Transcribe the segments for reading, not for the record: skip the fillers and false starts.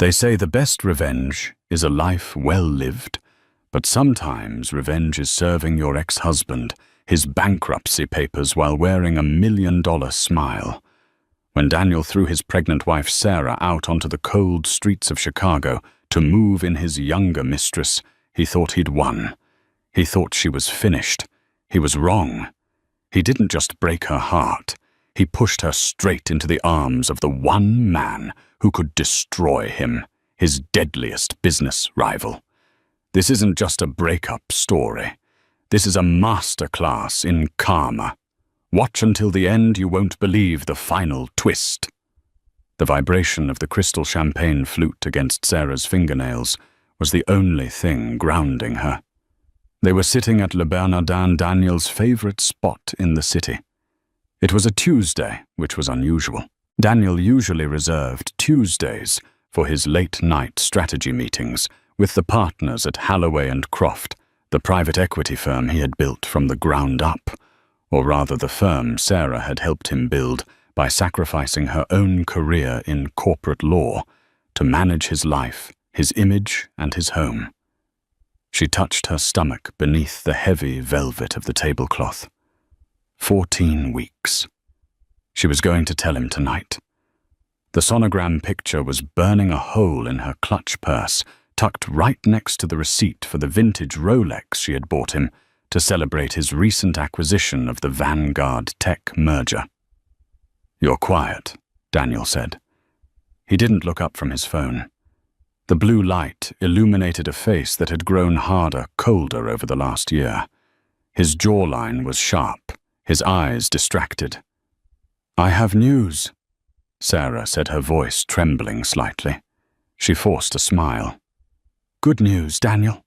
They say the best revenge is a life well lived, but sometimes revenge is serving your ex-husband his bankruptcy papers while wearing $1 million smile. When Daniel threw his pregnant wife Sarah out onto the cold streets of Chicago to move in his younger mistress, he thought he'd won. He thought she was finished. He was wrong. He didn't just break her heart. He pushed her straight into the arms of the one man who could destroy him, his deadliest business rival. This isn't just a breakup story. This is a masterclass in karma. Watch until the end, you won't believe the final twist. The vibration of the crystal champagne flute against Sarah's fingernails was the only thing grounding her. They were sitting at Le Bernardin, Daniel's favorite spot in the city. It was a Tuesday, which was unusual. Daniel usually reserved Tuesdays for his late-night strategy meetings with the partners at Halloway & Croft, the private equity firm he had built from the ground up, or rather the firm Sarah had helped him build by sacrificing her own career in corporate law to manage his life, his image, and his home. She touched her stomach beneath the heavy velvet of the tablecloth. 14 weeks. She was going to tell him tonight. The sonogram picture was burning a hole in her clutch purse, tucked right next to the receipt for the vintage Rolex she had bought him to celebrate his recent acquisition of the Vanguard Tech merger. "You're quiet," Daniel said. He didn't look up from his phone. The blue light illuminated a face that had grown harder, colder over the last year. His jawline was sharp, his eyes distracted. "I have news," Sarah said, her voice trembling slightly. She forced a smile. "Good news, Daniel."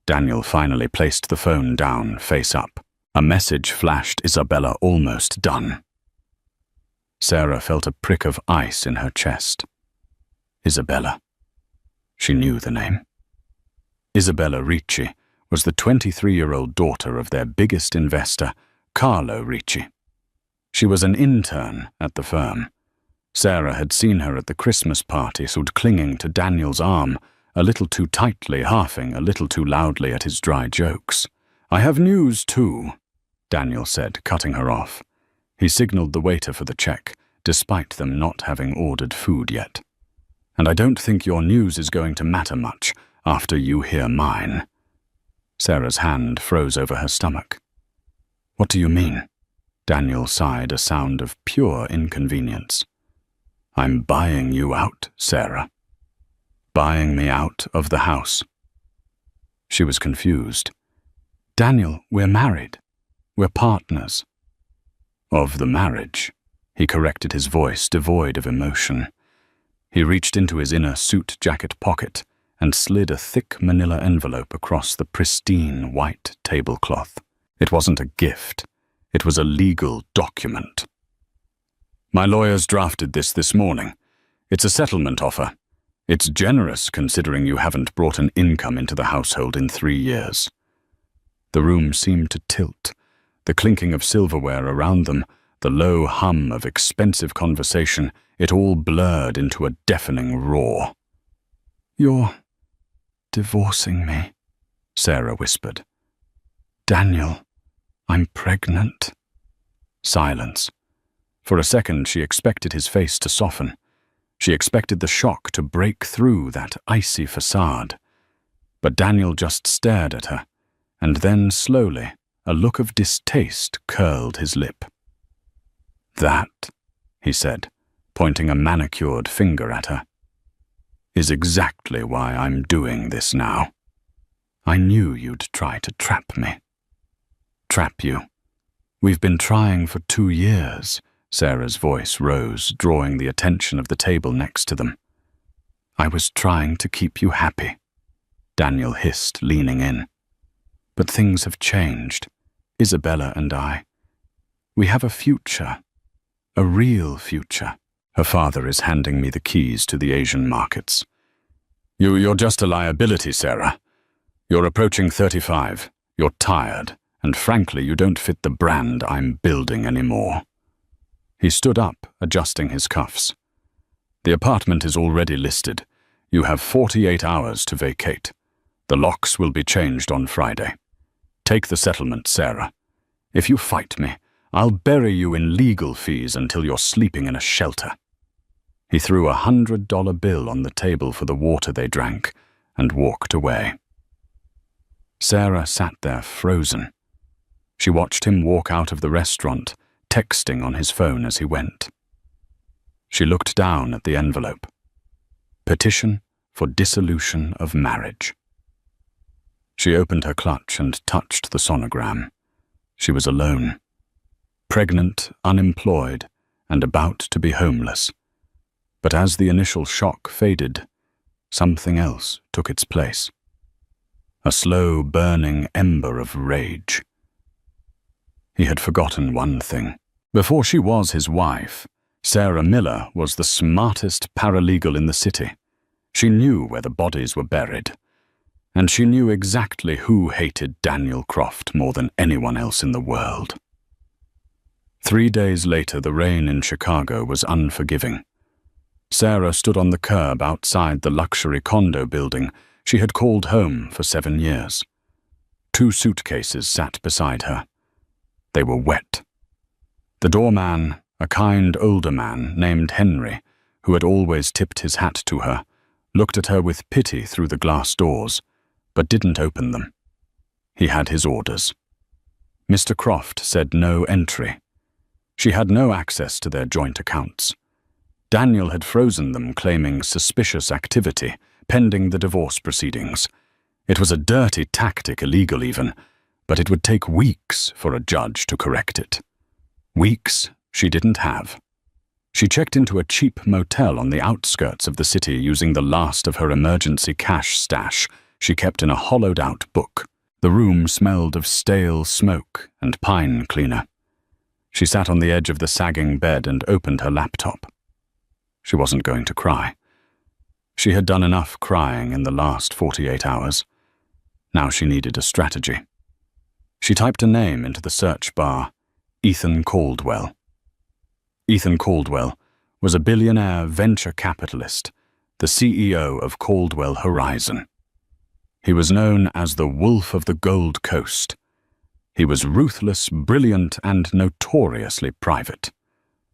Daniel finally placed the phone down, face up. A message flashed, "Isabella, almost done." Sarah felt a prick of ice in her chest. Isabella. She knew the name. Isabella Ricci was the 23-year-old daughter of their biggest investor, Carlo Ricci. She was an intern at the firm. Sarah had seen her at the Christmas party, stood clinging to Daniel's arm, a little too tightly, laughing a little too loudly at his dry jokes. "I have news too," Daniel said, cutting her off. He signaled the waiter for the check, despite them not having ordered food yet. "And I don't think your news is going to matter much after you hear mine." Sarah's hand froze over her stomach. "What do you mean?" Daniel sighed, a sound of pure inconvenience. "I'm buying you out, Sarah. Buying me out of the house." She was confused. "Daniel, we're married. We're partners." "Of the marriage," he corrected, his voice devoid of emotion. He reached into his inner suit jacket pocket and slid a thick manila envelope across the pristine white tablecloth. It wasn't a gift. It was a legal document. "My lawyers drafted this morning. It's a settlement offer. It's generous considering you haven't brought an income into the household in 3 years. The room seemed to tilt, the clinking of silverware around them, the low hum of expensive conversation, it all blurred into a deafening roar. "You're divorcing me," Sarah whispered. "Daniel, I'm pregnant." Silence. For a second, she expected his face to soften. She expected the shock to break through that icy facade. But Daniel just stared at her, and then slowly, a look of distaste curled his lip. "That," he said, pointing a manicured finger at her, "is exactly why I'm doing this now. I knew you'd try to trap me." "Trap you? We've been trying for 2 years." Sarah's voice rose, drawing the attention of the table next to them. "I was trying to keep you happy," Daniel hissed, leaning in. "But things have changed. Isabella and I. We have a future. A real future. Her father is handing me the keys to the Asian markets. You're just a liability, Sarah. You're approaching 35. You're tired, and frankly, you don't fit the brand I'm building anymore." He stood up, adjusting his cuffs. "The apartment is already listed. You have 48 hours to vacate. The locks will be changed on Friday. Take the settlement, Sarah. If you fight me, I'll bury you in legal fees until you're sleeping in a shelter." He threw a $100 bill on the table for the water they drank and walked away. Sarah sat there frozen. She watched him walk out of the restaurant, texting on his phone as he went. She looked down at the envelope. Petition for dissolution of marriage. She opened her clutch and touched the sonogram. She was alone. Pregnant, unemployed, and about to be homeless. But as the initial shock faded, something else took its place. A slow, burning ember of rage. He had forgotten one thing. Before she was his wife, Sarah Miller was the smartest paralegal in the city. She knew where the bodies were buried, and she knew exactly who hated Daniel Croft more than anyone else in the world. 3 days later, the rain in Chicago was unforgiving. Sarah stood on the curb outside the luxury condo building she had called home for 7 years. 2 suitcases sat beside her. They were wet. The doorman, a kind older man named Henry, who had always tipped his hat to her, looked at her with pity through the glass doors, but didn't open them. He had his orders. Mr. Croft said no entry. She had no access to their joint accounts. Daniel had frozen them, claiming suspicious activity, pending the divorce proceedings. It was a dirty tactic, illegal even, but it would take weeks for a judge to correct it. Weeks she didn't have. She checked into a cheap motel on the outskirts of the city using the last of her emergency cash stash she kept in a hollowed-out book. The room smelled of stale smoke and pine cleaner. She sat on the edge of the sagging bed and opened her laptop. She wasn't going to cry. She had done enough crying in the last 48 hours. Now she needed a strategy. She typed a name into the search bar: Ethan Caldwell. Ethan Caldwell was a billionaire venture capitalist, the CEO of Caldwell Horizon. He was known as the Wolf of the Gold Coast. He was ruthless, brilliant, and notoriously private.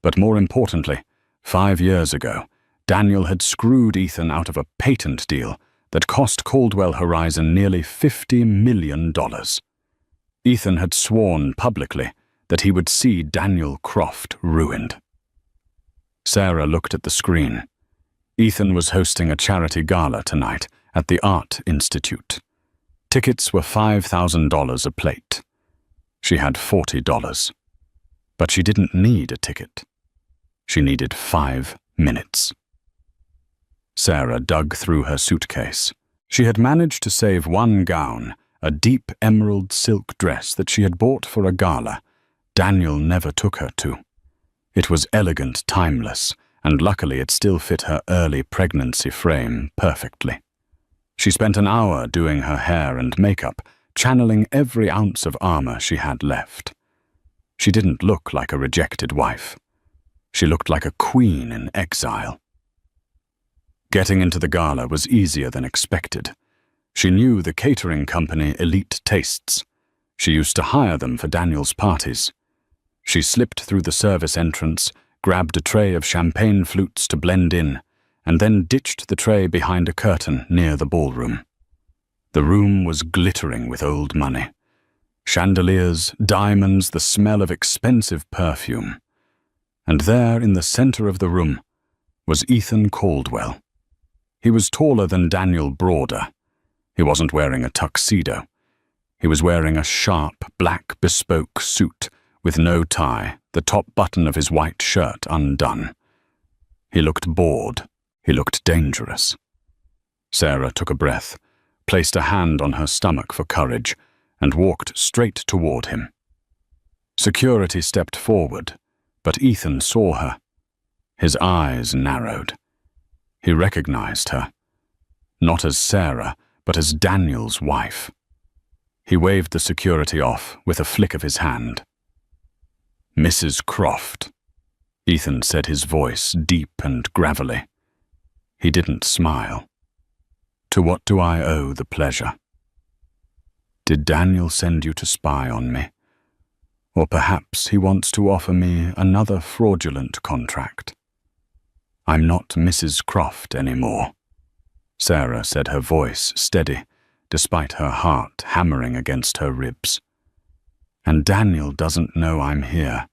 But more importantly, 5 years ago, Daniel had screwed Ethan out of a patent deal that cost Caldwell Horizon nearly $50 million. Ethan had sworn publicly that he would see Daniel Croft ruined. Sarah looked at the screen. Ethan was hosting a charity gala tonight at the Art Institute. Tickets were $5,000 a plate. She had $40. But she didn't need a ticket. She needed 5 minutes. Sarah dug through her suitcase. She had managed to save one gown, a deep emerald silk dress that she had bought for a gala Daniel never took her to. It was elegant, timeless, and luckily it still fit her early pregnancy frame perfectly. She spent an hour doing her hair and makeup, channeling every ounce of armor she had left. She didn't look like a rejected wife. She looked like a queen in exile. Getting into the gala was easier than expected. She knew the catering company Elite Tastes. She used to hire them for Daniel's parties. She slipped through the service entrance, grabbed a tray of champagne flutes to blend in, and then ditched the tray behind a curtain near the ballroom. The room was glittering with old money. Chandeliers, diamonds, the smell of expensive perfume. And there, in the center of the room, was Ethan Caldwell. He was taller than Daniel Broader. He wasn't wearing a tuxedo. He was wearing a sharp, black, bespoke suit with no tie, the top button of his white shirt undone. He looked bored. He looked dangerous. Sarah took a breath, placed a hand on her stomach for courage, and walked straight toward him. Security stepped forward, but Ethan saw her. His eyes narrowed. He recognized her, not as Sarah, but as Daniel's wife. He waved the security off with a flick of his hand. "Mrs. Croft," Ethan said, his voice deep and gravelly. He didn't smile. To what do I owe the pleasure? Did Daniel send you to spy on me? Or perhaps he wants to offer me another fraudulent contract? I'm not Mrs. Croft anymore. Sarah said, her voice steady, despite her heart hammering against her ribs. And Daniel doesn't know I'm here.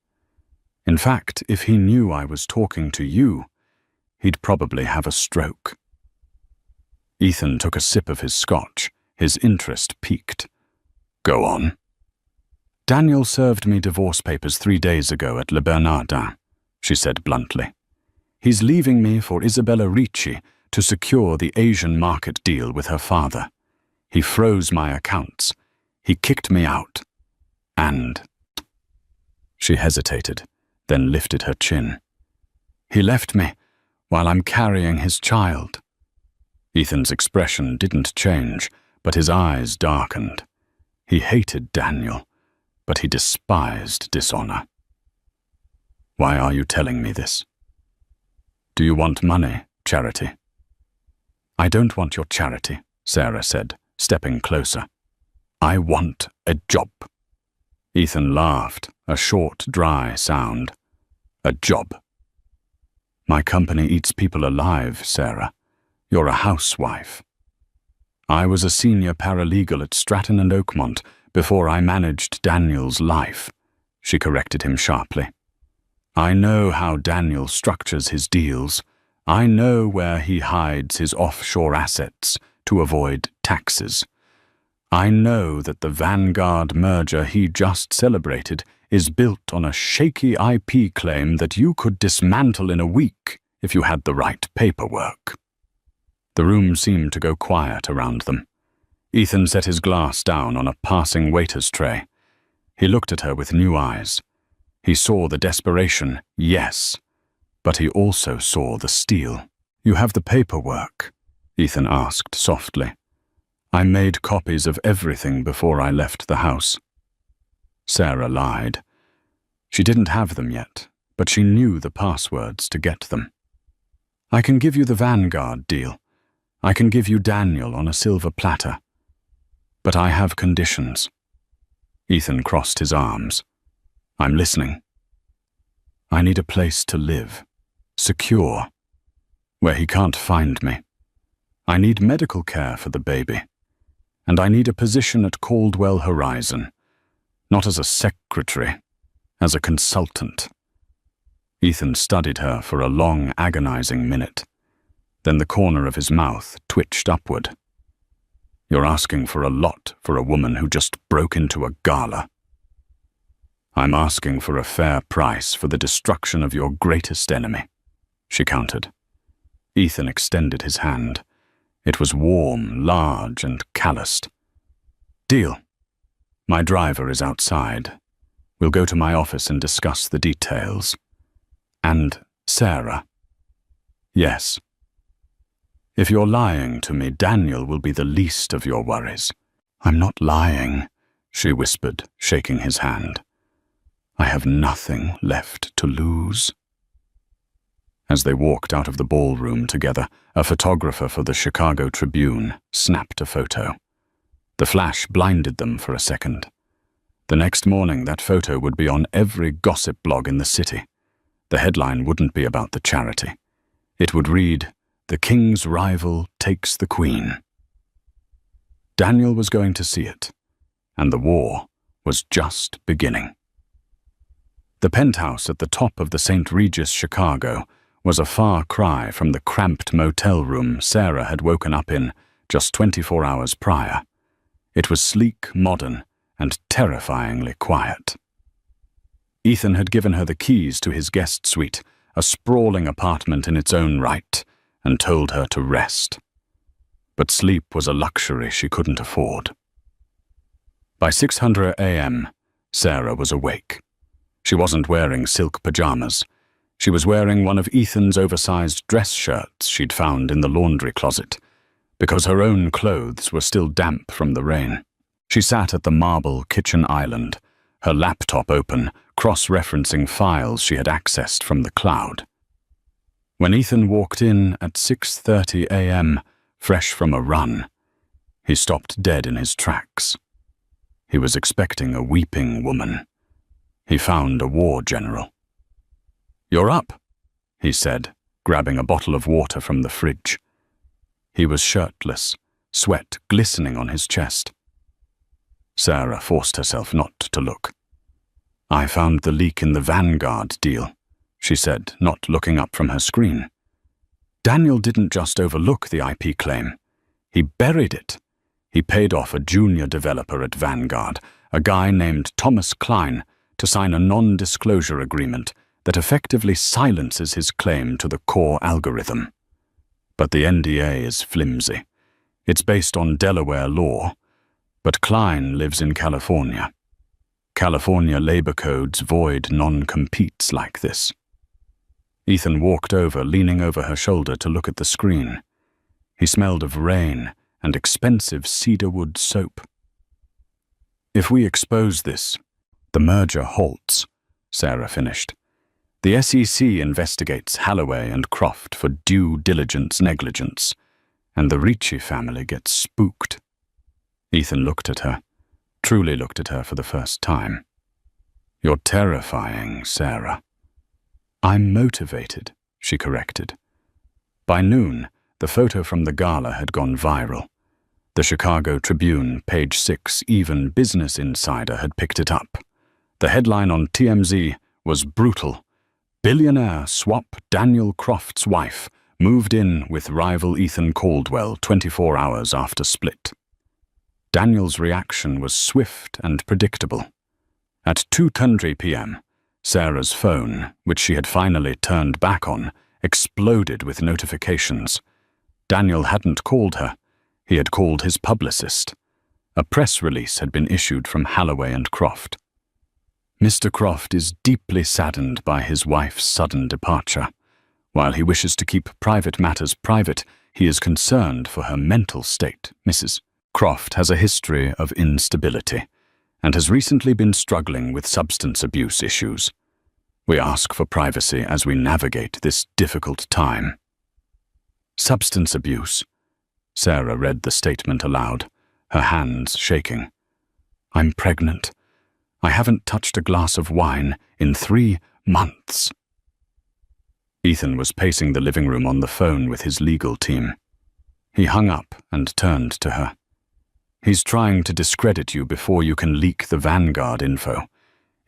In fact, if he knew I was talking to you, he'd probably have a stroke. Ethan took a sip of his scotch, his interest piqued. Go on. Daniel served me divorce papers 3 days ago at Le Bernardin, she said bluntly. He's leaving me for Isabella Ricci to secure the Asian market deal with her father. He froze my accounts. He kicked me out. And... She hesitated, then lifted her chin. He left me while I'm carrying his child. Ethan's expression didn't change, but his eyes darkened. He hated Daniel, but he despised dishonor. Why are you telling me this? Do you want money, Charity? I don't want your charity, Sarah said, stepping closer. I want a job. Ethan laughed, a short, dry sound. A job. My company eats people alive, Sarah. You're a housewife. I was a senior paralegal at Stratton and Oakmont before I managed Daniel's life, she corrected him sharply. I know how Daniel structures his deals. I know where he hides his offshore assets to avoid taxes. I know that the Vanguard merger he just celebrated is built on a shaky IP claim that you could dismantle in a week if you had the right paperwork. The room seemed to go quiet around them. Ethan set his glass down on a passing waiter's tray. He looked at her with new eyes. He saw the desperation, yes, but he also saw the steel. You have the paperwork? Ethan asked softly. I made copies of everything before I left the house. Sarah lied. She didn't have them yet, but she knew the passwords to get them. I can give you the Vanguard deal. I can give you Daniel on a silver platter. But I have conditions. Ethan crossed his arms. I'm listening. I need a place to live, secure, where he can't find me. I need medical care for the baby. And I need a position at Caldwell Horizon, not as a secretary, as a consultant. Ethan studied her for a long, agonizing minute. Then the corner of his mouth twitched upward. You're asking for a lot for a woman who just broke into a gala. I'm asking for a fair price for the destruction of your greatest enemy, she countered. Ethan extended his hand. It was warm, large, and calloused. Deal. My driver is outside. We'll go to my office and discuss the details. And Sarah. Yes. If you're lying to me, Daniel will be the least of your worries. I'm not lying, she whispered, shaking his hand. I have nothing left to lose. As they walked out of the ballroom together, a photographer for the Chicago Tribune snapped a photo. The flash blinded them for a second. The next morning, that photo would be on every gossip blog in the city. The headline wouldn't be about the charity. It would read, "The King's rival takes the Queen." Daniel was going to see it, and the war was just beginning. The penthouse at the top of the St. Regis Chicago was a far cry from the cramped motel room Sarah had woken up in just 24 hours prior. It was sleek, modern, and terrifyingly quiet. Ethan had given her the keys to his guest suite, a sprawling apartment in its own right, and told her to rest. But sleep was a luxury she couldn't afford. By 6:00 a.m., Sarah was awake. She wasn't wearing silk pajamas. She was wearing one of Ethan's oversized dress shirts she'd found in the laundry closet, because her own clothes were still damp from the rain. She sat at the marble kitchen island, her laptop open, cross-referencing files she had accessed from the cloud. When Ethan walked in at 6:30 a.m., fresh from a run. He stopped dead in his tracks. He was expecting a weeping woman. He found a war general. "You're up," he said, grabbing a bottle of water from the fridge. He was shirtless, sweat glistening on his chest. Sarah forced herself not to look. "I found the leak in the Vanguard deal," she said, not looking up from her screen. Daniel didn't just overlook the IP claim. He buried it. He paid off a junior developer at Vanguard, a guy named Thomas Klein, to sign a non-disclosure agreement that effectively silences his claim to the core algorithm. But the NDA is flimsy. It's based on Delaware law, but Klein lives in California. California labor codes void non-competes like this. Ethan walked over, leaning over her shoulder to look at the screen. He smelled of rain and expensive cedarwood soap. "If we expose this, the merger halts," Sarah finished. "The SEC investigates Holloway and Croft for due diligence negligence, and the Ricci family gets spooked." Ethan looked at her, truly looked at her for the first time. "You're terrifying, Sarah." "I'm motivated," she corrected. By noon, the photo from the gala had gone viral. The Chicago Tribune, page 6, even Business Insider had picked it up. The headline on TMZ was brutal. "Billionaire swap Daniel Croft's wife moved in with rival Ethan Caldwell 24 hours after split." Daniel's reaction was swift and predictable. At 2:20 p.m., Sarah's phone, which she had finally turned back on, exploded with notifications. Daniel hadn't called her. He had called his publicist. A press release had been issued from Holloway and Croft. "Mr. Croft is deeply saddened by his wife's sudden departure. While he wishes to keep private matters private, he is concerned for her mental state. Mrs. Croft has a history of instability and has recently been struggling with substance abuse issues. We ask for privacy as we navigate this difficult time." "Substance abuse," Sarah read the statement aloud, her hands shaking. "I'm pregnant. I haven't touched a glass of wine in 3 months." Ethan was pacing the living room on the phone with his legal team. He hung up and turned to her. "He's trying to discredit you before you can leak the Vanguard info.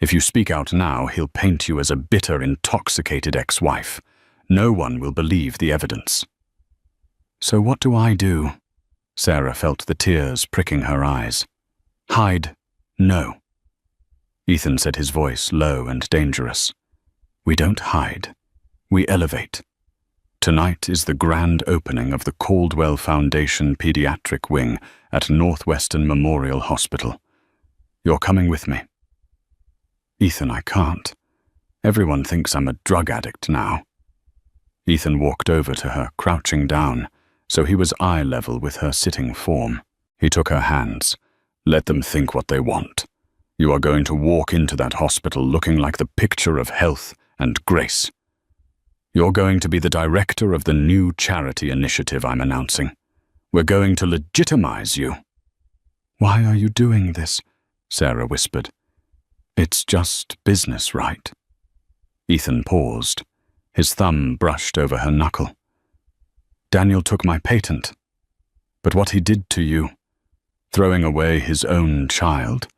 If you speak out now, he'll paint you as a bitter, intoxicated ex-wife. No one will believe the evidence." "So what do I do?" Sarah felt the tears pricking her eyes. "Hide? No." Ethan said, his voice low and dangerous. "We don't hide. We elevate. Tonight is the grand opening of the Caldwell Foundation Pediatric Wing at Northwestern Memorial Hospital. You're coming with me." "Ethan, I can't. Everyone thinks I'm a drug addict now." Ethan walked over to her, crouching down, so he was eye level with her sitting form. He took her hands. "Let them think what they want. You are going to walk into that hospital looking like the picture of health and grace. You're going to be the director of the new charity initiative I'm announcing. We're going to legitimize you." "Why are you doing this?" Sarah whispered. "It's just business, right?" Ethan paused. His thumb brushed over her knuckle. "Daniel took my patent. But what he did to you, throwing away his own child,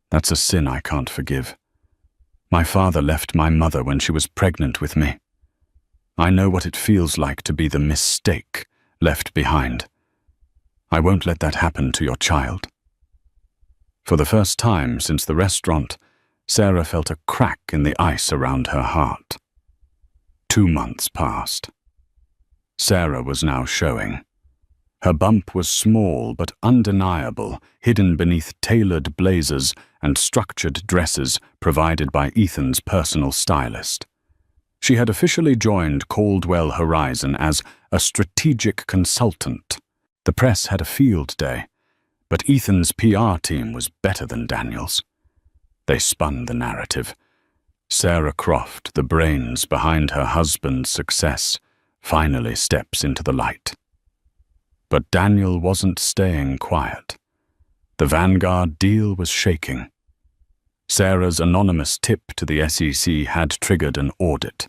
that's a sin I can't forgive. My father left my mother when she was pregnant with me. I know what it feels like to be the mistake left behind. I won't let that happen to your child." For the first time since the restaurant, Sarah felt a crack in the ice around her heart. 2 months passed. Sarah was now showing. Her bump was small but undeniable, hidden beneath tailored blazers and structured dresses provided by Ethan's personal stylist. She had officially joined Caldwell Horizon as a strategic consultant. The press had a field day, but Ethan's PR team was better than Daniel's. They spun the narrative. Sarah Croft, the brains behind her husband's success, finally steps into the light. But Daniel wasn't staying quiet. The Vanguard deal was shaking. Sarah's anonymous tip to the SEC had triggered an audit.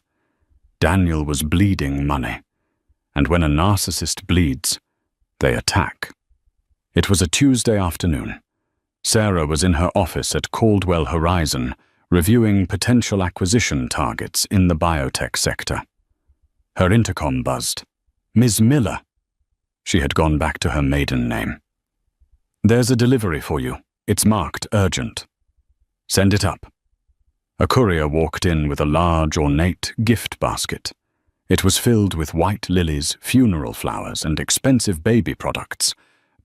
Daniel was bleeding money, and when a narcissist bleeds, they attack. It was a Tuesday afternoon. Sarah was in her office at Caldwell Horizon, reviewing potential acquisition targets in the biotech sector. Her intercom buzzed. "Ms. Miller." She had gone back to her maiden name. "There's a delivery for you. It's marked urgent." "Send it up." A courier walked in with a large, ornate gift basket. It was filled with white lilies, funeral flowers, and expensive baby products.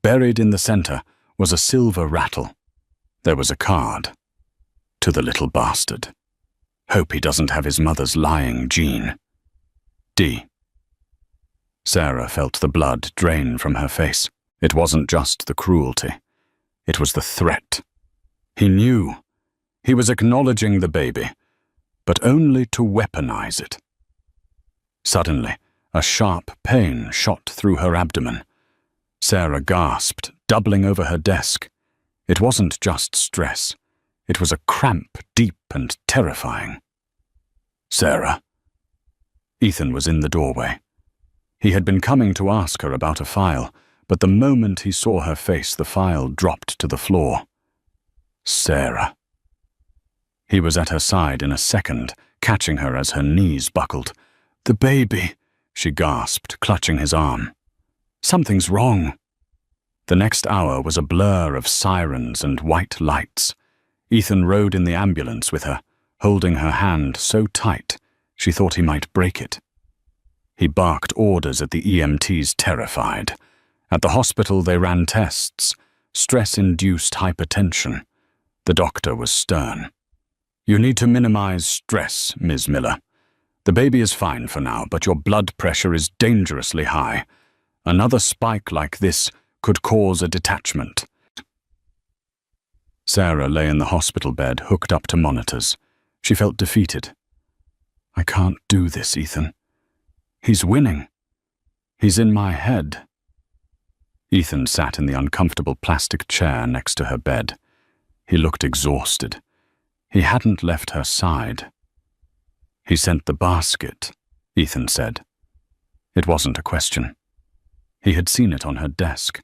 Buried in the center was a silver rattle. There was a card. "To the little bastard. Hope he doesn't have his mother's lying gene. D." Sarah felt the blood drain from her face. It wasn't just the cruelty. It was the threat. He knew. He was acknowledging the baby, but only to weaponize it. Suddenly, a sharp pain shot through her abdomen. Sarah gasped, doubling over her desk. It wasn't just stress. It was a cramp, deep and terrifying. "Sarah." Ethan was in the doorway. He had been coming to ask her about a file, but the moment he saw her face, the file dropped to the floor. "Sarah." He was at her side in a second, catching her as her knees buckled. "The baby," she gasped, clutching his arm. "Something's wrong." The next hour was a blur of sirens and white lights. Ethan rode in the ambulance with her, holding her hand so tight she thought he might break it. He barked orders at the EMTs, terrified. At the hospital they ran tests. Stress-induced hypertension. The doctor was stern. "You need to minimize stress, Ms. Miller. The baby is fine for now, but your blood pressure is dangerously high. Another spike like this could cause a detachment." Sarah lay in the hospital bed, hooked up to monitors. She felt defeated. "I can't do this, Ethan. He's winning. He's in my head." Ethan sat in the uncomfortable plastic chair next to her bed. He looked exhausted. He hadn't left her side. "He sent the basket," Ethan said. It wasn't a question. He had seen it on her desk.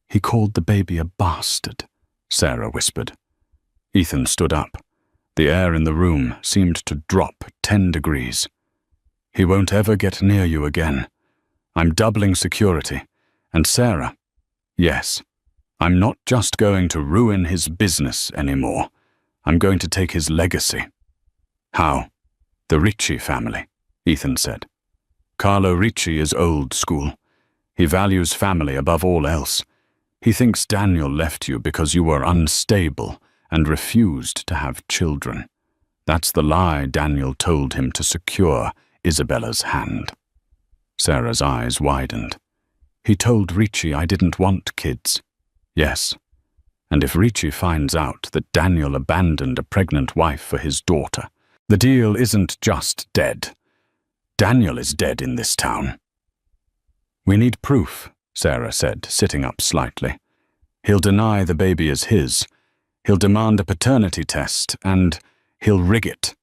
"He called the baby a bastard," Sarah whispered. Ethan stood up. The air in the room seemed to drop 10 degrees. "He won't ever get near you again. I'm doubling security. And Sarah, yes, I'm not just going to ruin his business anymore. I'm going to take his legacy." "How?" "The Ricci family," Ethan said. "Carlo Ricci is old school. He values family above all else. He thinks Daniel left you because you were unstable and refused to have children. That's the lie Daniel told him to secure Isabella's hand." Sarah's eyes widened. "He told Ricci I didn't want kids." "Yes. And if Ricci finds out that Daniel abandoned a pregnant wife for his daughter, the deal isn't just dead. Daniel is dead in this town." "We need proof," Sarah said, sitting up slightly. "He'll deny the baby is his. He'll demand a paternity test, and he'll rig it."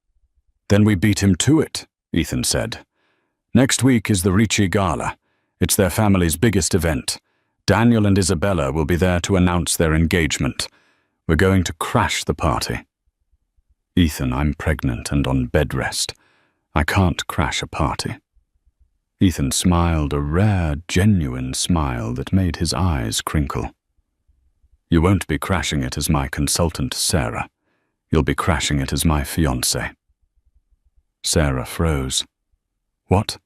"Then we beat him to it," Ethan said. "Next week is the Ricci Gala. It's their family's biggest event. Daniel and Isabella will be there to announce their engagement. We're going to crash the party." "Ethan, I'm pregnant and on bed rest. I can't crash a party." Ethan smiled, a rare, genuine smile that made his eyes crinkle. "You won't be crashing it as my consultant, Sarah. You'll be crashing it as my fiancé." Sarah froze. "What?"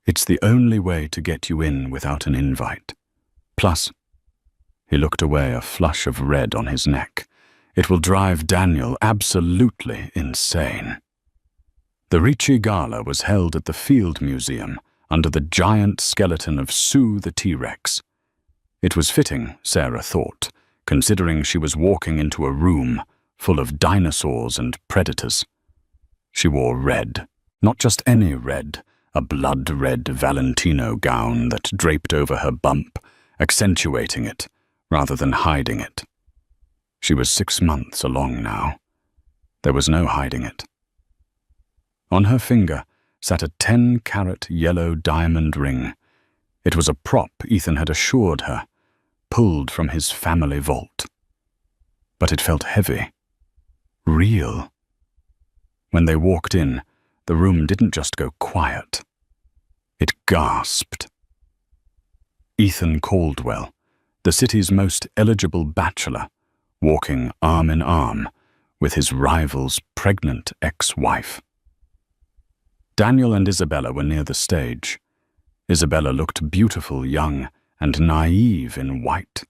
"It's the only way to get you in without an invite. Plus," he looked away, a flush of red on his neck, "it will drive Daniel absolutely insane." The Ricci Gala was held at the Field Museum under the giant skeleton of Sue the T-Rex. It was fitting, Sarah thought, considering she was walking into a room full of dinosaurs and predators. She wore red, not just any red, a blood-red Valentino gown that draped over her bump, accentuating it rather than hiding it. She was 6 months along now. There was no hiding it. On her finger sat a 10-carat yellow diamond ring. It was a prop Ethan had assured her, pulled from his family vault. But it felt heavy. Real. When they walked in, the room didn't just go quiet. It gasped. Ethan Caldwell, the city's most eligible bachelor, walking arm in arm with his rival's pregnant ex-wife. Daniel and Isabella were near the stage. Isabella looked beautiful, young, and naive in white.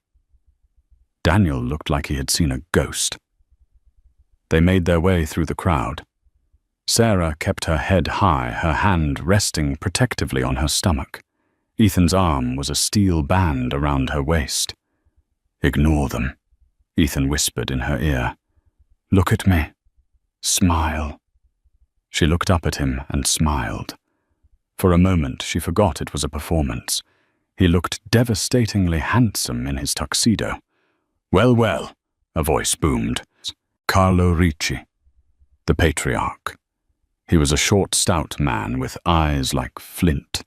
Daniel looked like he had seen a ghost. They made their way through the crowd. Sarah kept her head high, her hand resting protectively on her stomach. Ethan's arm was a steel band around her waist. "Ignore them," Ethan whispered in her ear. "Look at me. Smile." She looked up at him and smiled. For a moment, she forgot it was a performance. He looked devastatingly handsome in his tuxedo. "Well, well," a voice boomed. Carlo Ricci, the patriarch. He was a short, stout man with eyes like flint.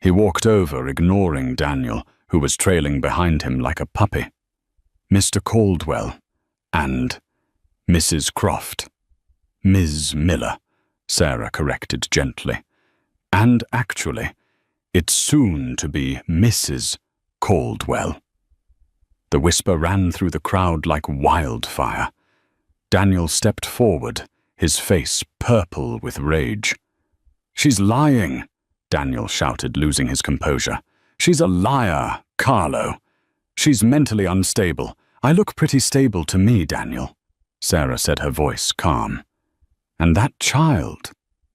He walked over, ignoring Daniel, who was trailing behind him like a puppy. "Mr. Caldwell and Mrs. Croft." "Ms. Miller," Sarah corrected gently. "And actually, it's soon to be Mrs. Caldwell." The whisper ran through the crowd like wildfire. Daniel stepped forward, his face purple with rage. "She's lying," Daniel shouted, losing his composure. "She's a liar, Carlo. She's mentally unstable. I look pretty stable to me, Daniel," Sarah said, her voice calm. "And that child,"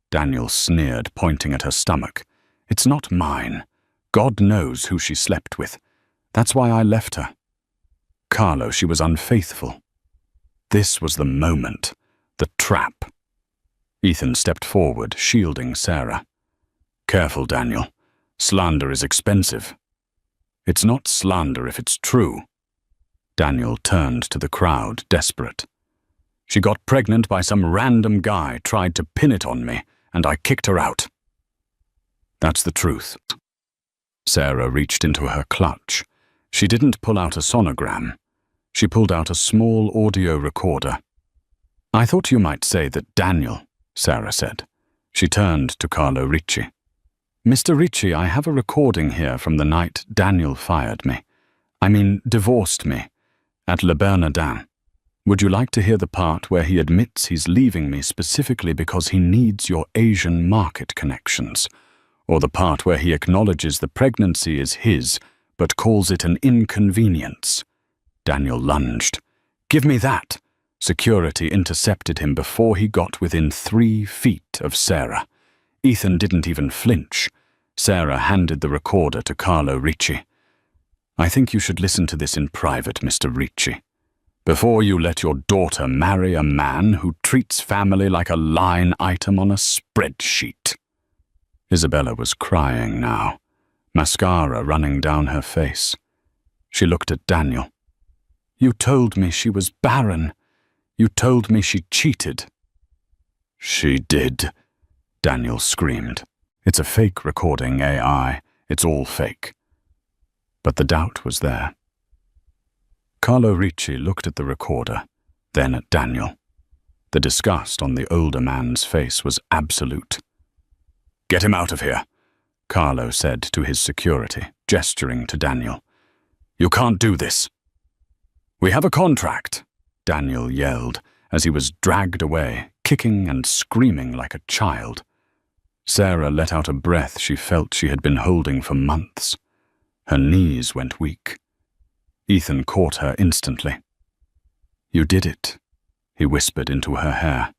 Daniel sneered, pointing at her stomach. "It's not mine. God knows who she slept with. That's why I left her. Carlo, she was unfaithful." This was the moment, the trap. Ethan stepped forward, shielding Sarah. "Careful, Daniel. Slander is expensive." "It's not slander if it's true." Daniel turned to the crowd, desperate. "She got pregnant by some random guy, tried to pin it on me, and I kicked her out." "That's the truth." Sarah reached into her clutch. She didn't pull out a sonogram. She pulled out a small audio recorder. "I thought you might say that Daniel," Sarah said. She turned to Carlo Ricci. "Mr. Ricci, I have a recording here from the night Daniel fired me. Divorced me, at Le Bernardin. Would you like to hear the part where he admits he's leaving me specifically because he needs your Asian market connections? Or the part where he acknowledges the pregnancy is his, but calls it an inconvenience?" Daniel lunged. "Give me that!" Security intercepted him before he got within 3 feet of Sarah. Ethan didn't even flinch. Sarah handed the recorder to Carlo Ricci. "I think you should listen to this in private, Mr. Ricci. Before you let your daughter marry a man who treats family like a line item on a spreadsheet." Isabella was crying now, mascara running down her face. She looked at Daniel. "You told me she was barren. You told me she cheated." "She did," Daniel screamed. "It's a fake recording, AI. It's all fake." But the doubt was there. Carlo Ricci looked at the recorder, then at Daniel. The disgust on the older man's face was absolute. "Get him out of here," Carlo said to his security, gesturing to Daniel. "You can't do this." "We have a contract," Daniel yelled as he was dragged away, kicking and screaming like a child. Sarah let out a breath she felt she had been holding for months. Her knees went weak. Ethan caught her instantly. "You did it," he whispered into her hair.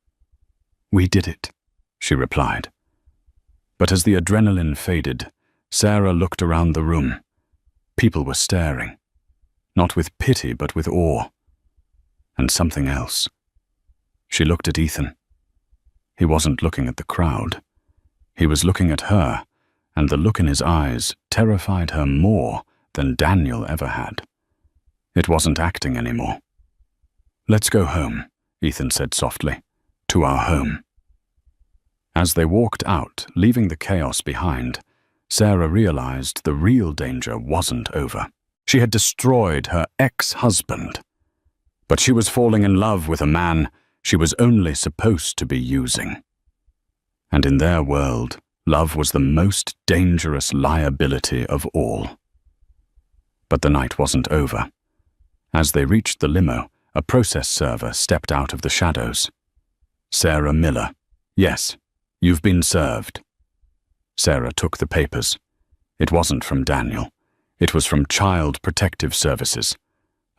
"We did it," she replied. But as the adrenaline faded, Sarah looked around the room. People were staring, not with pity but with awe. And something else. She looked at Ethan. He wasn't looking at the crowd. He was looking at her, and the look in his eyes terrified her more than Daniel ever had. It wasn't acting anymore. "Let's go home," Ethan said softly. "To our home." As they walked out, leaving the chaos behind, Sarah realized the real danger wasn't over. She had destroyed her ex-husband, but she was falling in love with a man she was only supposed to be using. And in their world, love was the most dangerous liability of all. But the night wasn't over. As they reached the limo, a process server stepped out of the shadows. "Sarah Miller. Yes, you've been served." Sarah took the papers. It wasn't from Daniel. It was from Child Protective Services.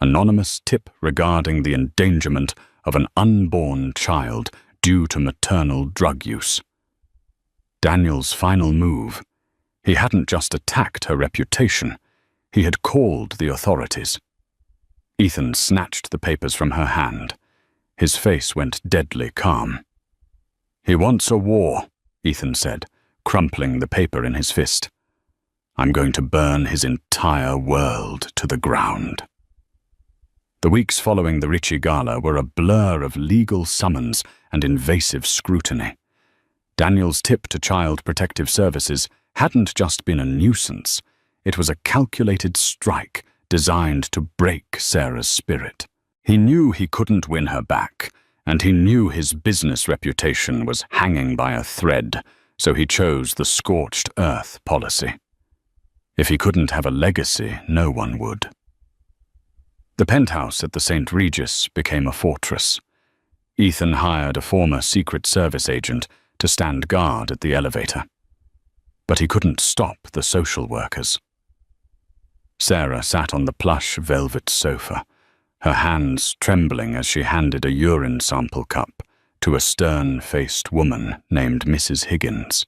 Anonymous tip regarding the endangerment of an unborn child due to maternal drug use. Daniel's final move. He hadn't just attacked her reputation. He had called the authorities. Ethan snatched the papers from her hand. His face went deadly calm. "He wants a war," Ethan said, crumpling the paper in his fist. "I'm going to burn his entire world to the ground." The weeks following the Ritchie Gala were a blur of legal summons and invasive scrutiny. Daniel's tip to Child Protective Services hadn't just been a nuisance. It was a calculated strike designed to break Sarah's spirit. He knew he couldn't win her back, and he knew his business reputation was hanging by a thread, so he chose the scorched earth policy. If he couldn't have a legacy, no one would. The penthouse at the St. Regis became a fortress. Ethan hired a former Secret Service agent to stand guard at the elevator. But he couldn't stop the social workers. Sarah sat on the plush velvet sofa, her hands trembling as she handed a urine sample cup to a stern-faced woman named Mrs. Higgins.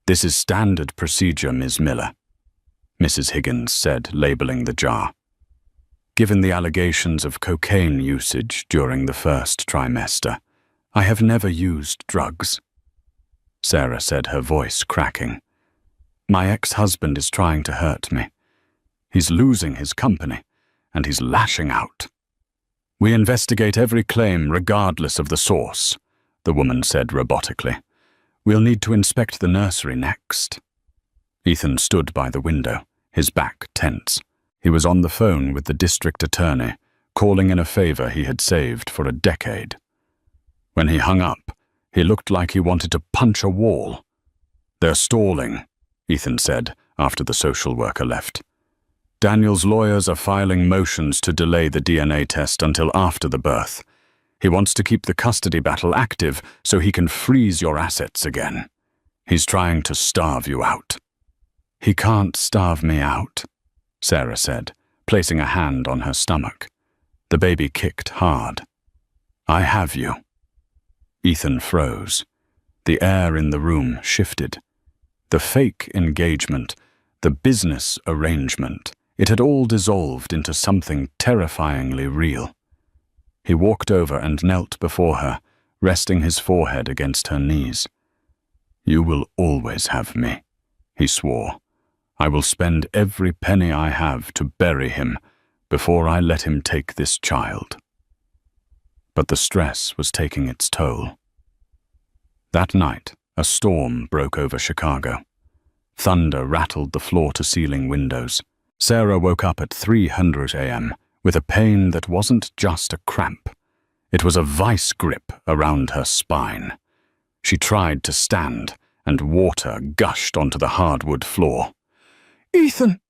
"This is standard procedure, Ms. Miller," Mrs. Higgins said, labeling the jar. "Given the allegations of cocaine usage during the first trimester, I have never used drugs." Sarah said, her voice cracking. "My ex-husband is trying to hurt me. He's losing his company, and he's lashing out." "We investigate every claim regardless of the source," the woman said robotically. "We'll need to inspect the nursery next." Ethan stood by the window, his back tense. He was on the phone with the district attorney, calling in a favor he had saved for a decade. When he hung up, he looked like he wanted to punch a wall. "They're stalling," Ethan said after the social worker left. "Daniel's lawyers are filing motions to delay the DNA test until after the birth. He wants to keep the custody battle active so he can freeze your assets again. He's trying to starve you out." "He can't starve me out," Sarah said, placing a hand on her stomach. The baby kicked hard. "I have you." Ethan froze. The air in the room shifted. The fake engagement, the business arrangement, it had all dissolved into something terrifyingly real. He walked over and knelt before her, resting his forehead against her knees. "You will always have me," he swore. "I will spend every penny I have to bury him before I let him take this child." But the stress was taking its toll. That night, a storm broke over Chicago. Thunder rattled the floor-to-ceiling windows. Sarah woke up at 3:00 a.m. with a pain that wasn't just a cramp. It was a vice grip around her spine. She tried to stand, and water gushed onto the hardwood floor. "Ethan!"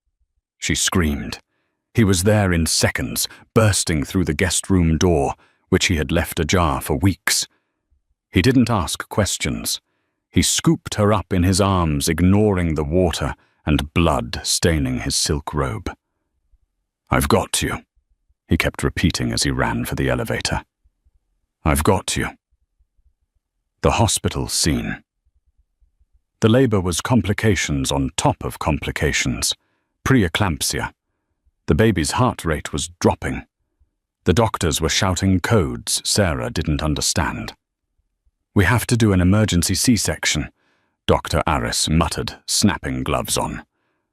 she screamed. He was there in seconds, bursting through the guest room door, which he had left ajar for weeks. He didn't ask questions. He scooped her up in his arms, ignoring the water and blood staining his silk robe. "I've got you," he kept repeating as he ran for the elevator. "I've got you." The hospital scene. The labor was complications on top of complications. Preeclampsia. The baby's heart rate was dropping. The doctors were shouting codes Sarah didn't understand. "We have to do an emergency C-section. Dr. Aris muttered, snapping gloves on.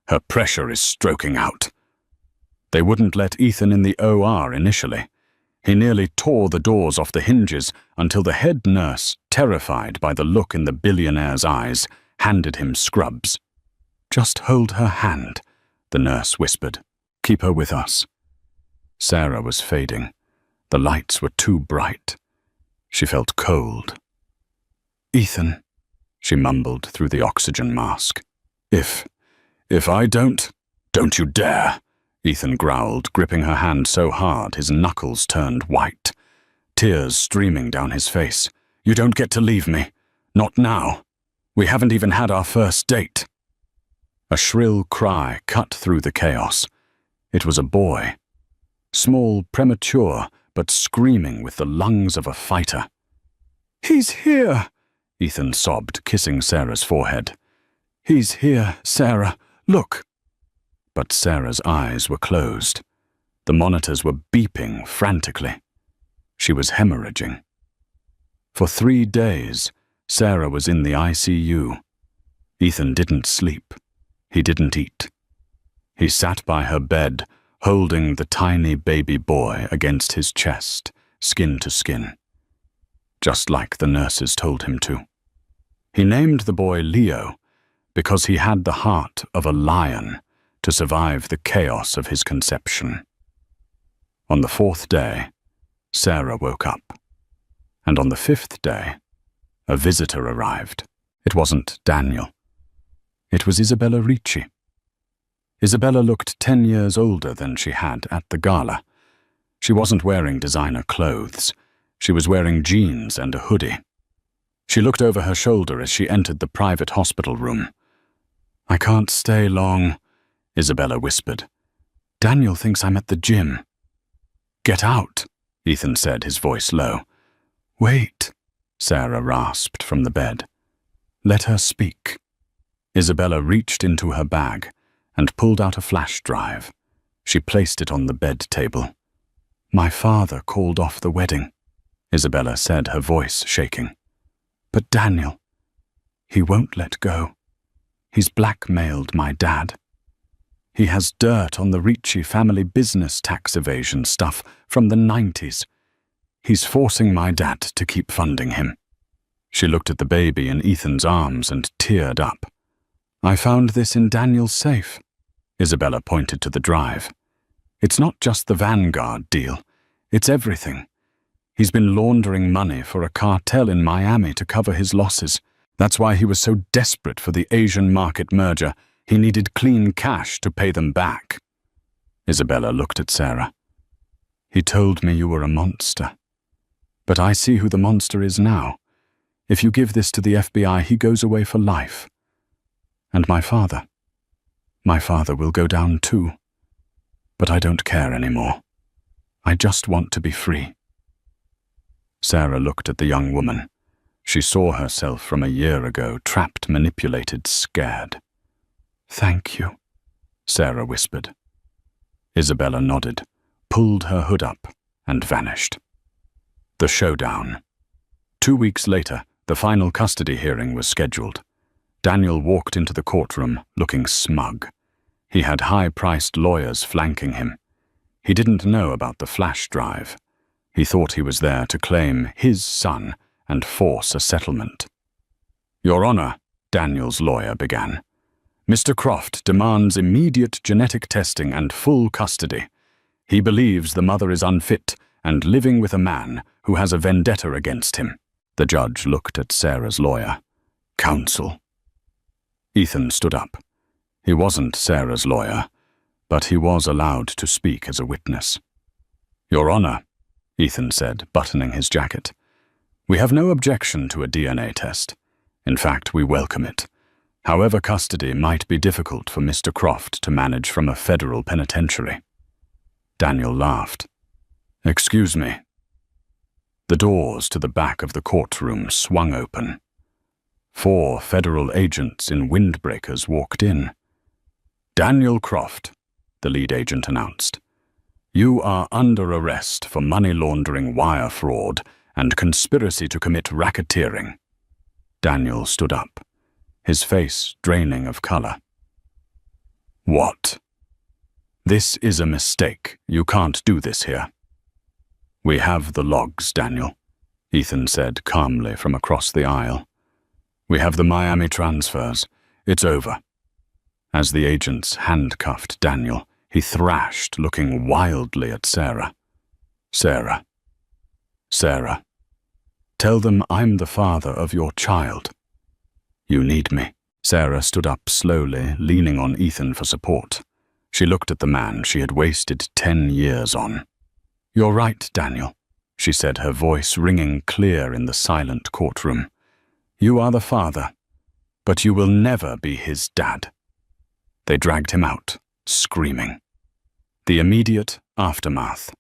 Her pressure is stroking out. They wouldn't let Ethan in the OR initially. He nearly tore the doors off the hinges until the head nurse, terrified by the look in the billionaire's eyes, handed him scrubs. "Just hold her hand," the nurse whispered. "Keep her with us." Sarah was fading. The lights were too bright. She felt cold. "Ethan," she mumbled through the oxygen mask. If I don't you dare," Ethan growled, gripping her hand so hard his knuckles turned white, tears streaming down his face. "You don't get to leave me. Not now. We haven't even had our first date." A shrill cry cut through the chaos. It was a boy. Small, premature, but screaming with the lungs of a fighter. "He's here," Ethan sobbed, kissing Sarah's forehead. "He's here, Sarah. Look." But Sarah's eyes were closed. The monitors were beeping frantically. She was hemorrhaging. For 3 days, Sarah was in the ICU. Ethan didn't sleep. He didn't eat. He sat by her bed, holding the tiny baby boy against his chest, skin to skin. Just like the nurses told him to. He named the boy Leo because he had the heart of a lion to survive the chaos of his conception. On the 4th day, Sarah woke up. And on the 5th day, a visitor arrived. It wasn't Daniel. It was Isabella Ricci. Isabella looked 10 years older than she had at the gala. She wasn't wearing designer clothes. She was wearing jeans and a hoodie. She looked over her shoulder as she entered the private hospital room. "I can't stay long," Isabella whispered. "Daniel thinks I'm at the gym." "Get out," Ethan said, his voice low. "Wait," Sarah rasped from the bed. "Let her speak." Isabella reached into her bag and pulled out a flash drive. She placed it on the bed table. "My father called off the wedding," Isabella said, her voice shaking. "But Daniel, he won't let go. He's blackmailed my dad. He has dirt on the Ricci family business tax evasion stuff from the 90s. He's forcing my dad to keep funding him." She looked at the baby in Ethan's arms and teared up. "I found this in Daniel's safe." Isabella pointed to the drive. "It's not just the Vanguard deal. It's everything. He's been laundering money for a cartel in Miami to cover his losses. That's why he was so desperate for the Asian market merger. He needed clean cash to pay them back." Isabella looked at Sarah. "He told me you were a monster. But I see who the monster is now. If you give this to the FBI, he goes away for life. And my father will go down too. But I don't care anymore. I just want to be free." Sarah looked at the young woman. She saw herself from a year ago, trapped, manipulated, scared. "Thank you," Sarah whispered. Isabella nodded, pulled her hood up, and vanished. The showdown. 2 weeks later, the final custody hearing was scheduled. Daniel walked into the courtroom looking smug. He had high-priced lawyers flanking him. He didn't know about the flash drive. He thought he was there to claim his son and force a settlement. "Your Honor," Daniel's lawyer began, "Mr. Croft demands immediate genetic testing and full custody. He believes the mother is unfit and living with a man who has a vendetta against him." The judge looked at Sarah's lawyer. "Counsel." Ethan stood up. He wasn't Sarah's lawyer, but he was allowed to speak as a witness. "Your Honor," Ethan said, buttoning his jacket, "we have no objection to a DNA test. In fact, we welcome it. However, custody might be difficult for Mr. Croft to manage from a federal penitentiary." Daniel laughed. "Excuse me." The doors to the back of the courtroom swung open. 4 federal agents in windbreakers walked in. "Daniel Croft," the lead agent announced, "you are under arrest for money laundering, wire fraud, and conspiracy to commit racketeering." Daniel stood up. his face draining of color. "What?" "This is a mistake. You can't do this here." "We have the logs, Daniel," Ethan said calmly from across the aisle. "We have the Miami transfers. It's over." As the agents handcuffed Daniel, he thrashed, looking wildly at Sarah. "Sarah. Sarah. Tell them I'm the father of your child. You need me." Sarah stood up slowly, leaning on Ethan for support. She looked at the man she had wasted 10 years on. "You're right, Daniel," she said, her voice ringing clear in the silent courtroom. "You are the father, but you will never be his dad." They dragged him out, screaming. The immediate aftermath.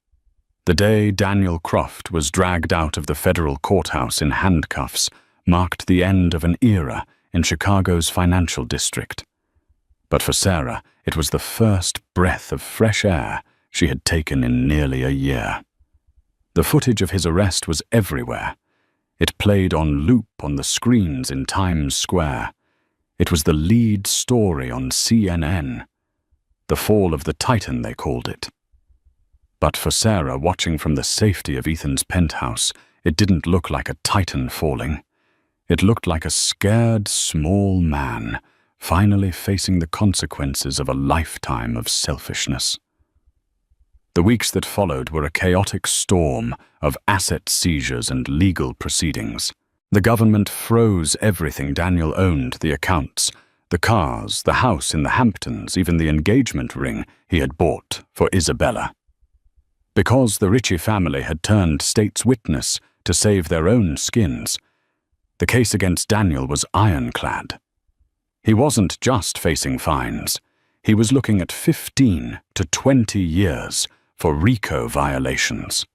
The day Daniel Croft was dragged out of the federal courthouse in handcuffs marked the end of an era in Chicago's financial district. But for Sarah, it was the first breath of fresh air she had taken in nearly a year. The footage of his arrest was everywhere. It played on loop on the screens in Times Square. It was the lead story on CNN. The fall of the Titan, they called it. But for Sarah, watching from the safety of Ethan's penthouse, it didn't look like a Titan falling. It looked like a scared, small man finally facing the consequences of a lifetime of selfishness. The weeks that followed were a chaotic storm of asset seizures and legal proceedings. The government froze everything Daniel owned, the accounts, the cars, the house in the Hamptons, even the engagement ring he had bought for Isabella. Because the Ritchie family had turned state's witness to save their own skins, the case against Daniel was ironclad. He wasn't just facing fines. He was looking at 15 to 20 years for RICO violations.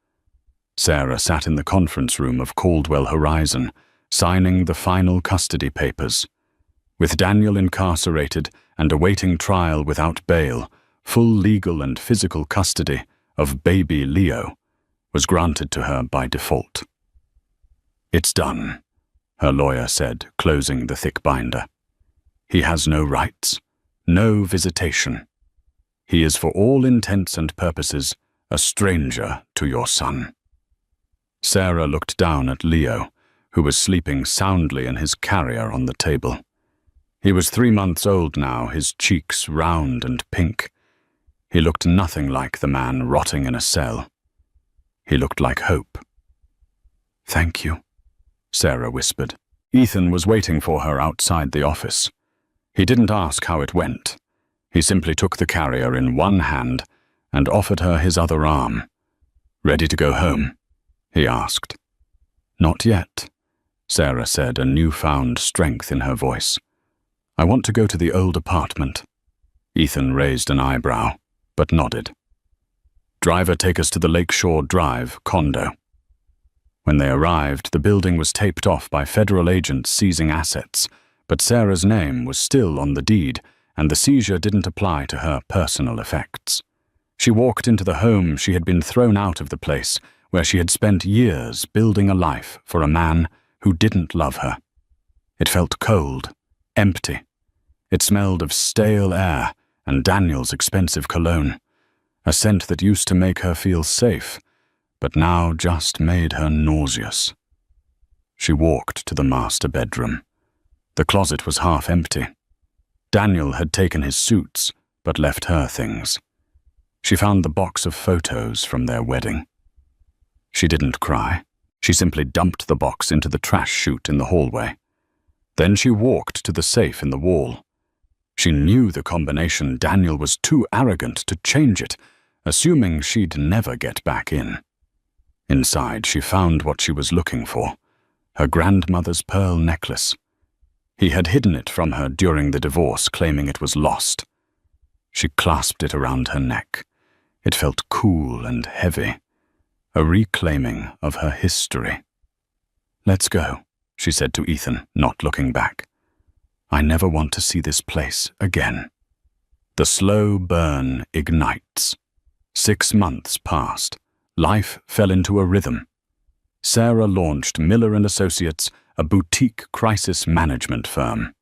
Sarah sat in the conference room of Caldwell Horizon, signing the final custody papers. With Daniel incarcerated and awaiting trial without bail, full legal and physical custody of baby Leo was granted to her by default. "It's done," her lawyer said, closing the thick binder. "He has no rights, no visitation. He is for all intents and purposes a stranger to your son." Sarah looked down at Leo, who was sleeping soundly in his carrier on the table. He was 3 months old now, his cheeks round and pink. He looked nothing like the man rotting in a cell. He looked like hope. "Thank you," Sarah whispered. Ethan was waiting for her outside the office. He didn't ask how it went. He simply took the carrier in one hand and offered her his other arm. "Ready to go home?" he asked. "Not yet," Sarah said, a newfound strength in her voice. "I want to go to the old apartment." Ethan raised an eyebrow, but nodded. "Driver, take us to the Lakeshore Drive condo." When they arrived, the building was taped off by federal agents seizing assets, but Sarah's name was still on the deed, and the seizure didn't apply to her personal effects. She walked into the home she had been thrown out of the place, where she had spent years building a life for a man who didn't love her. It felt cold, empty. It smelled of stale air and Daniel's expensive cologne, a scent that used to make her feel safe, but now just made her nauseous. She walked to the master bedroom. The closet was half empty. Daniel had taken his suits, but left her things. She found the box of photos from their wedding. She didn't cry. She simply dumped the box into the trash chute in the hallway. Then she walked to the safe in the wall. She knew the combination. Daniel was too arrogant to change it, assuming she'd never get back in. Inside, she found what she was looking for, her grandmother's pearl necklace. He had hidden it from her during the divorce, claiming it was lost. She clasped it around her neck. It felt cool and heavy, a reclaiming of her history. "Let's go," she said to Ethan, not looking back. "I never want to see this place again." The slow burn ignites. 6 months passed. Life fell into a rhythm. Sarah launched Miller & Associates, a boutique crisis management firm.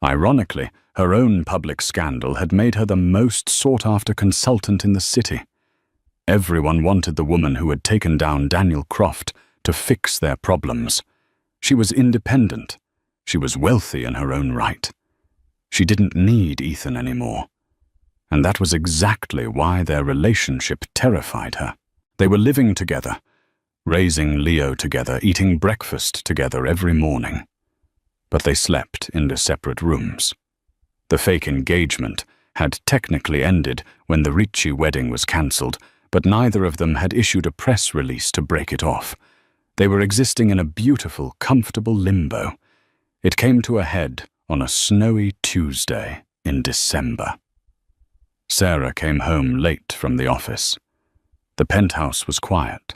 Ironically, her own public scandal had made her the most sought-after consultant in the city. Everyone wanted the woman who had taken down Daniel Croft to fix their problems. She was independent. She was wealthy in her own right. She didn't need Ethan anymore. And that was exactly why their relationship terrified her. They were living together, raising Leo together, eating breakfast together every morning. But they slept in the separate rooms. The fake engagement had technically ended when the Ricci wedding was cancelled, but neither of them had issued a press release to break it off. They were existing in a beautiful, comfortable limbo. It came to a head on a snowy Tuesday in December. Sarah came home late from the office. The penthouse was quiet.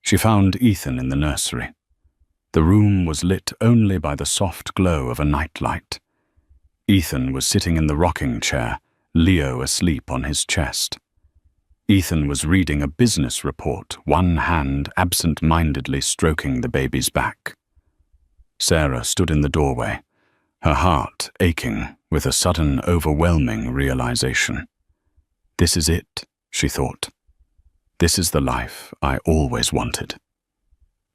She found Ethan in the nursery. The room was lit only by the soft glow of a nightlight. Ethan was sitting in the rocking chair, Leo asleep on his chest. Ethan was reading a business report, one hand absent-mindedly stroking the baby's back. Sarah stood in the doorway, her heart aching with a sudden, overwhelming realization. This is it, she thought. This is the life I always wanted.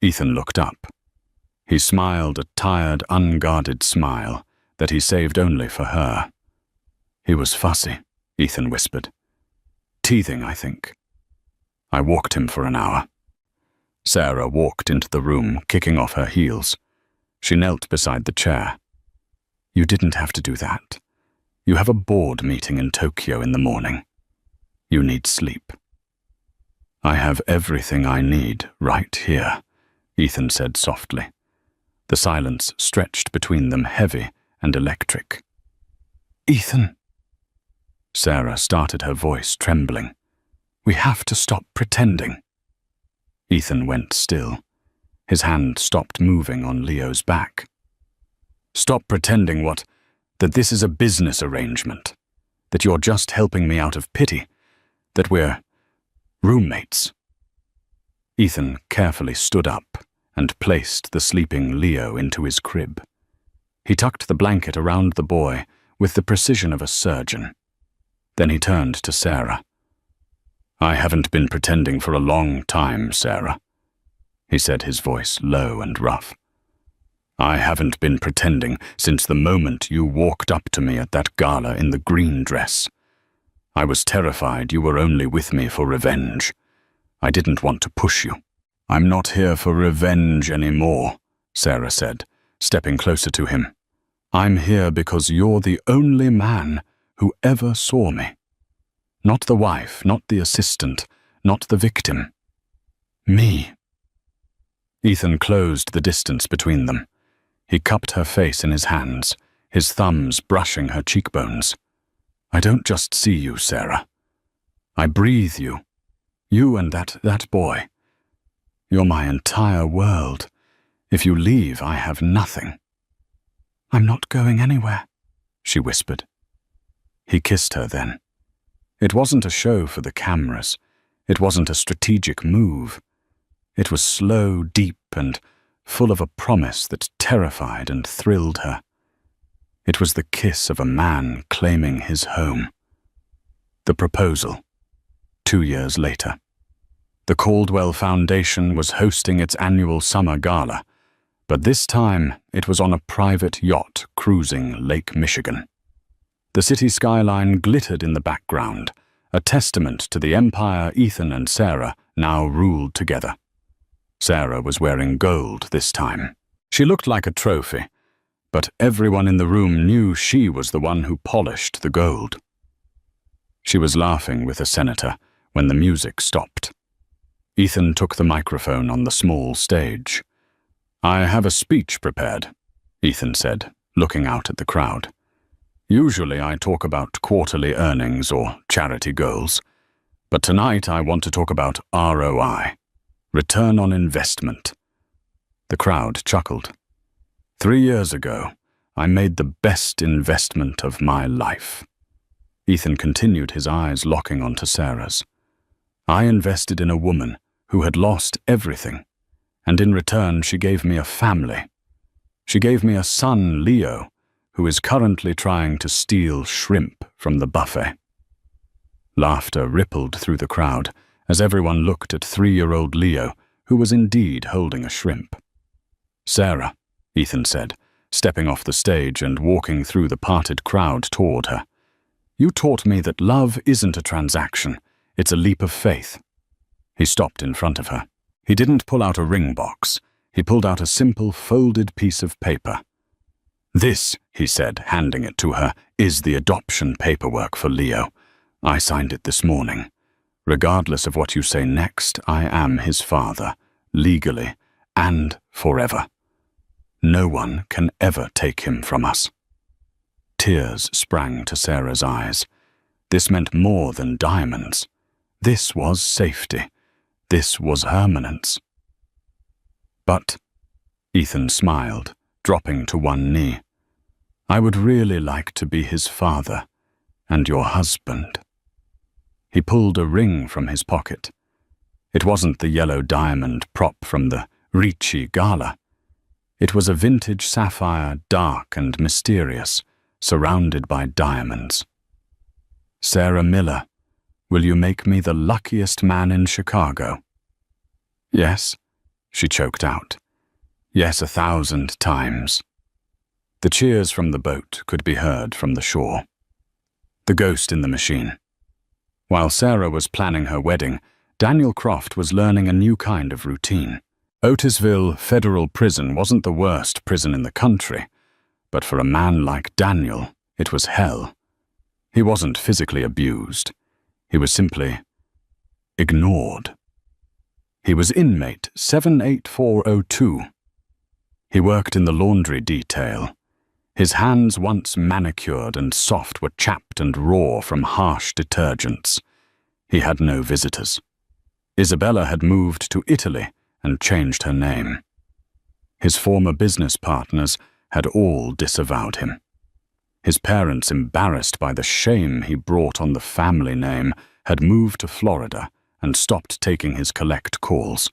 Ethan looked up. He smiled a tired, unguarded smile that he saved only for her. He was fussy, Ethan whispered. Teething, I think. I walked him for an hour. Sarah walked into the room, kicking off her heels. She knelt beside the chair. You didn't have to do that. You have a board meeting in Tokyo in the morning. You need sleep. I have everything I need right here, Ethan said softly. The silence stretched between them, heavy and electric. Ethan. Sarah started, her voice trembling. We have to stop pretending. Ethan went still. His hand stopped moving on Leo's back. Stop pretending what? That this is a business arrangement. That you're just helping me out of pity. That we're roommates. Ethan carefully stood up and placed the sleeping Leo into his crib. He tucked the blanket around the boy with the precision of a surgeon. Then he turned to Sarah. I haven't been pretending for a long time, Sarah, he said, his voice low and rough. I haven't been pretending since the moment you walked up to me at that gala in the green dress. I was terrified you were only with me for revenge. I didn't want to push you. I'm not here for revenge anymore, Sarah said, stepping closer to him. I'm here because you're the only man who ever saw me. Not the wife, not the assistant, not the victim. Me. Ethan closed the distance between them. He cupped her face in his hands, his thumbs brushing her cheekbones. I don't just see you, Sarah. I breathe you. You and that boy. You're my entire world. If you leave, I have nothing. I'm not going anywhere, she whispered. He kissed her then. It wasn't a show for the cameras. It wasn't a strategic move. It was slow, deep, and full of a promise that terrified and thrilled her. It was the kiss of a man claiming his home. The proposal, 2 years later. The Caldwell Foundation was hosting its annual summer gala, but this time it was on a private yacht cruising Lake Michigan. The city skyline glittered in the background, a testament to the empire Ethan and Sarah now ruled together. Sarah was wearing gold this time. She looked like a trophy, but everyone in the room knew she was the one who polished the gold. She was laughing with a senator when the music stopped. Ethan took the microphone on the small stage. I have a speech prepared, Ethan said, looking out at the crowd. Usually I talk about quarterly earnings or charity goals, but tonight I want to talk about ROI, return on investment. The crowd chuckled. 3 years ago, I made the best investment of my life. Ethan continued, his eyes locking onto Sarah's. I invested in a woman who had lost everything, and in return she gave me a family. She gave me a son, Leo, who is currently trying to steal shrimp from the buffet. Laughter rippled through the crowd as everyone looked at 3-year-old Leo, who was indeed holding a shrimp. "Sarah," Ethan said, stepping off the stage and walking through the parted crowd toward her. "You taught me that love isn't a transaction, it's a leap of faith." He stopped in front of her. He didn't pull out a ring box. He pulled out a simple folded piece of paper. "This," he said, handing it to her, "is the adoption paperwork for Leo. I signed it this morning. Regardless of what you say next, I am his father, legally and forever. No one can ever take him from us." Tears sprang to Sarah's eyes. This meant more than diamonds. This was safety. This was permanence. "But," Ethan smiled, dropping to one knee, "I would really like to be his father and your husband." He pulled a ring from his pocket. It wasn't the yellow diamond prop from the Ricci Gala. It was a vintage sapphire, dark and mysterious, surrounded by diamonds. "Sarah Miller, will you make me the luckiest man in Chicago?" "Yes," she choked out. "Yes, 1,000 times." The cheers from the boat could be heard from the shore. The ghost in the machine. While Sarah was planning her wedding, Daniel Croft was learning a new kind of routine. Otisville Federal Prison wasn't the worst prison in the country, but for a man like Daniel, it was hell. He wasn't physically abused. He was simply ignored. He was inmate 78402. He worked in the laundry detail. His hands, once manicured and soft, were chapped and raw from harsh detergents. He had no visitors. Isabella had moved to Italy and changed her name. His former business partners had all disavowed him. His parents, embarrassed by the shame he brought on the family name, had moved to Florida and stopped taking his collect calls.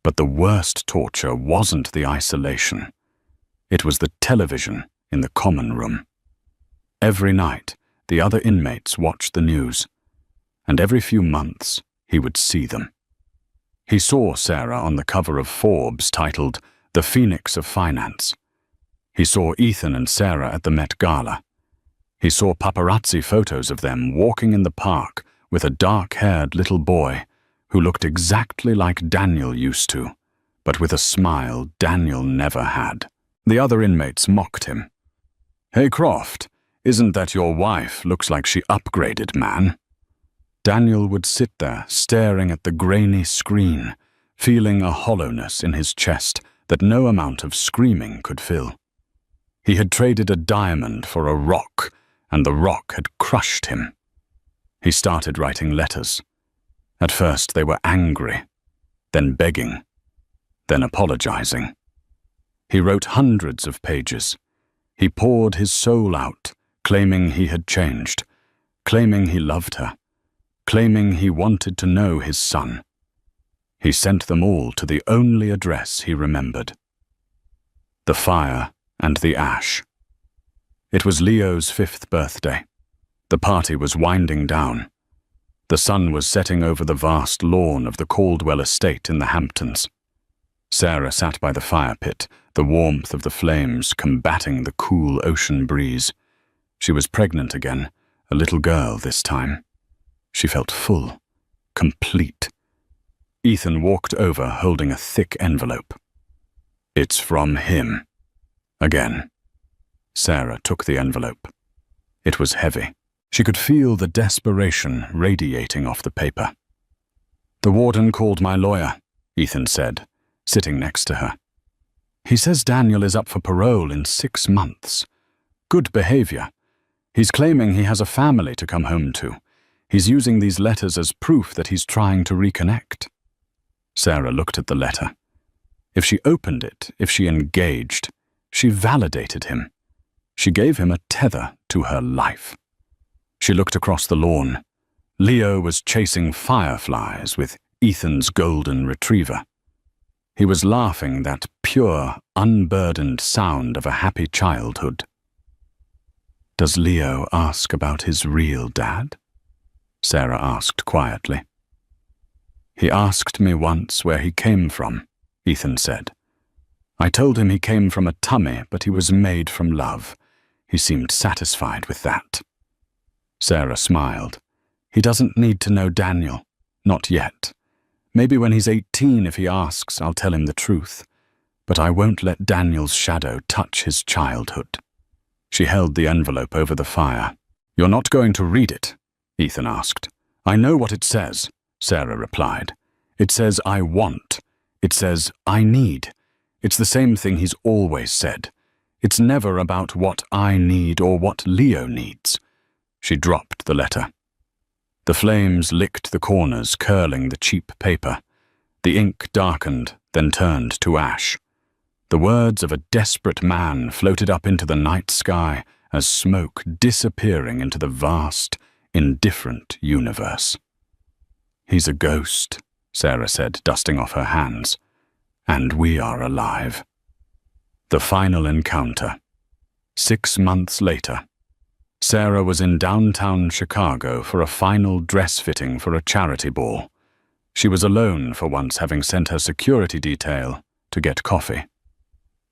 But the worst torture wasn't the isolation. It was the television in the common room. Every night, the other inmates watched the news, and every few months, he would see them. He saw Sarah on the cover of Forbes titled "The Phoenix of Finance." He saw Ethan and Sarah at the Met Gala. He saw paparazzi photos of them walking in the park with a dark-haired little boy who looked exactly like Daniel used to, but with a smile Daniel never had. The other inmates mocked him. "Hey, Croft, isn't that your wife? Looks like she upgraded, man." Daniel would sit there staring at the grainy screen, feeling a hollowness in his chest that no amount of screaming could fill. He had traded a diamond for a rock, and the rock had crushed him. He started writing letters. At first they were angry, then begging, then apologizing. He wrote hundreds of pages. He poured his soul out, claiming he had changed, claiming he loved her, claiming he wanted to know his son. He sent them all to the only address he remembered. The fire and the ash. It was Leo's 5th birthday. The party was winding down. The sun was setting over the vast lawn of the Caldwell estate in the Hamptons. Sarah sat by the fire pit, the warmth of the flames combating the cool ocean breeze. She was pregnant again, a little girl this time. She felt full, complete. Ethan walked over holding a thick envelope. "It's from him." Again. Sarah took the envelope. It was heavy. She could feel the desperation radiating off the paper. "The warden called my lawyer," Ethan said, sitting next to her. "He says Daniel is up for parole in 6 months. Good behavior. He's claiming he has a family to come home to. He's using these letters as proof that he's trying to reconnect." Sarah looked at the letter. If she opened it, if she engaged, she validated him. She gave him a tether to her life. She looked across the lawn. Leo was chasing fireflies with Ethan's golden retriever. He was laughing that pure, unburdened sound of a happy childhood. "Does Leo ask about his real dad?" Sarah asked quietly. "He asked me once where he came from," Ethan said. "I told him he came from a tummy, but he was made from love. He seemed satisfied with that." Sarah smiled. "He doesn't need to know Daniel. Not yet. Maybe when he's 18, if he asks, I'll tell him the truth. But I won't let Daniel's shadow touch his childhood." She held the envelope over the fire. "You're not going to read it?" Ethan asked. "I know what it says," Sarah replied. "It says I want. It says I need. It's the same thing he's always said. It's never about what I need or what Leo needs." She dropped the letter. The flames licked the corners, curling the cheap paper. The ink darkened, then turned to ash. The words of a desperate man floated up into the night sky as smoke disappearing into the vast, indifferent universe. "He's a ghost," Sarah said, dusting off her hands. "And we are alive." The final encounter. 6 months later. Sarah was in downtown Chicago for a final dress fitting for a charity ball. She was alone for once, having sent her security detail to get coffee.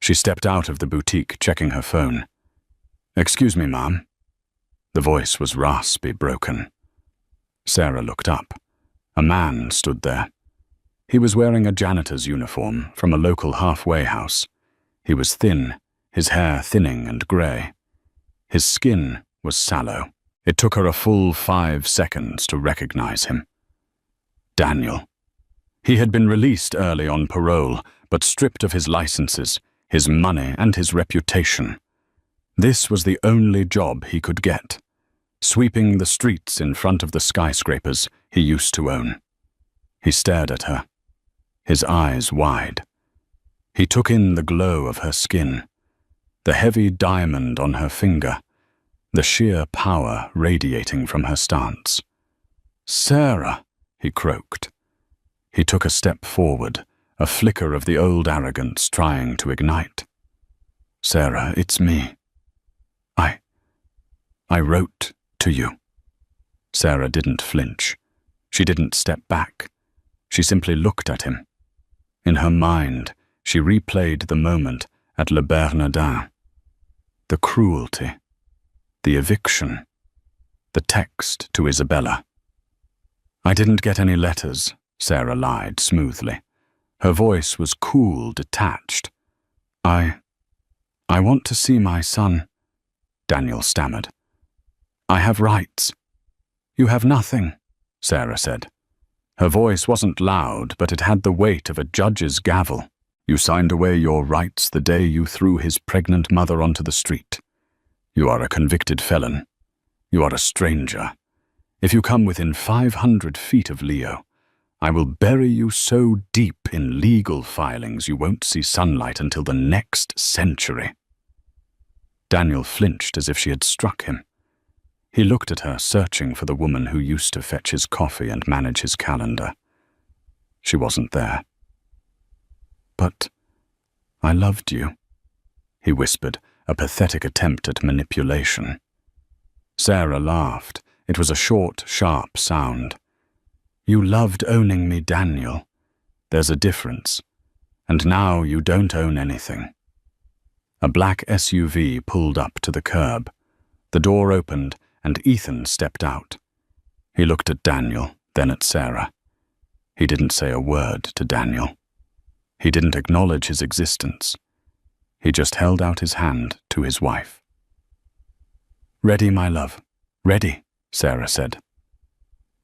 She stepped out of the boutique, checking her phone. "Excuse me, ma'am." The voice was raspy, broken. Sarah looked up. A man stood there. He was wearing a janitor's uniform from a local halfway house. He was thin, his hair thinning and grey. His skin was sallow. It took her a full 5 seconds to recognize him. Daniel. He had been released early on parole, but stripped of his licenses, his money, and his reputation. This was the only job he could get, sweeping the streets in front of the skyscrapers he used to own. He stared at her, his eyes wide. He took in the glow of her skin, the heavy diamond on her finger, the sheer power radiating from her stance. "Sarah," he croaked. He took a step forward, a flicker of the old arrogance trying to ignite. "Sarah, it's me. I wrote to you." Sarah didn't flinch. She didn't step back. She simply looked at him. In her mind, she replayed the moment at Le Bernardin. The cruelty, the eviction, the text to Isabella. "I didn't get any letters," Sarah lied smoothly. Her voice was cool, detached. I want to see my son," Daniel stammered. "I have rights." "You have nothing," Sarah said. Her voice wasn't loud, but it had the weight of a judge's gavel. "You signed away your rights the day you threw his pregnant mother onto the street. You are a convicted felon. You are a stranger. If you come within 500 feet of Leo, I will bury you so deep in legal filings you won't see sunlight until the next century." Daniel flinched as if she had struck him. He looked at her, searching for the woman who used to fetch his coffee and manage his calendar. She wasn't there. "But I loved you," he whispered, a pathetic attempt at manipulation. Sarah laughed. It was a short, sharp sound. "You loved owning me, Daniel. There's a difference. And now you don't own anything." A black SUV pulled up to the curb. The door opened, and Ethan stepped out. He looked at Daniel, then at Sarah. He didn't say a word to Daniel. He didn't acknowledge his existence. He just held out his hand to his wife. "Ready, my love. Ready," Sarah said.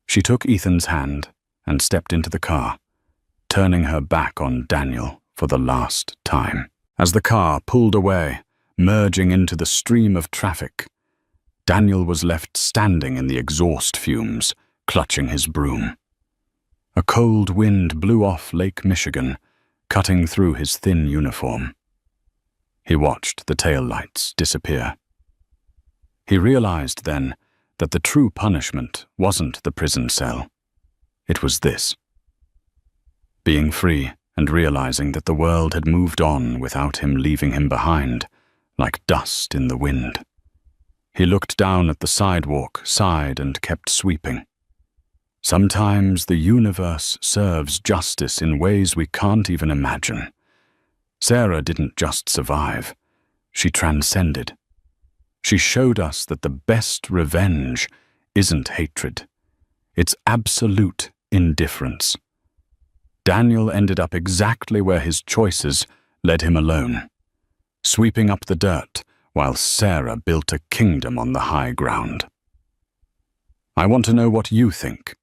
She took Ethan's hand and stepped into the car, turning her back on Daniel for the last time. As the car pulled away, merging into the stream of traffic, Daniel was left standing in the exhaust fumes, clutching his broom. A cold wind blew off Lake Michigan, cutting through his thin uniform. He watched the taillights disappear. He realized then that the true punishment wasn't the prison cell. It was this. Being free and realizing that the world had moved on without him leaving him behind, like dust in the wind. He looked down at the sidewalk, sighed, and kept sweeping. Sometimes the universe serves justice in ways we can't even imagine. Sarah didn't just survive. She transcended. She showed us that the best revenge isn't hatred. It's absolute indifference. Daniel ended up exactly where his choices led him alone, sweeping up the dirt while Sarah built a kingdom on the high ground. I want to know what you think.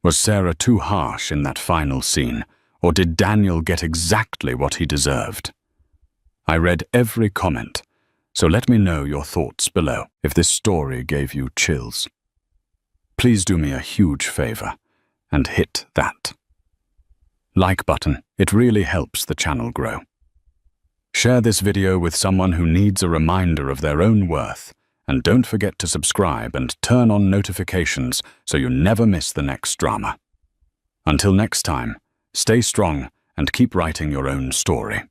Was Sarah too harsh in that final scene, or did Daniel get exactly what he deserved? I read every comment, so let me know your thoughts below if this story gave you chills. Please do me a huge favor and hit that like button. It really helps the channel grow. Share this video with someone who needs a reminder of their own worth, and don't forget to subscribe and turn on notifications so you never miss the next drama. Until next time, stay strong and keep writing your own story.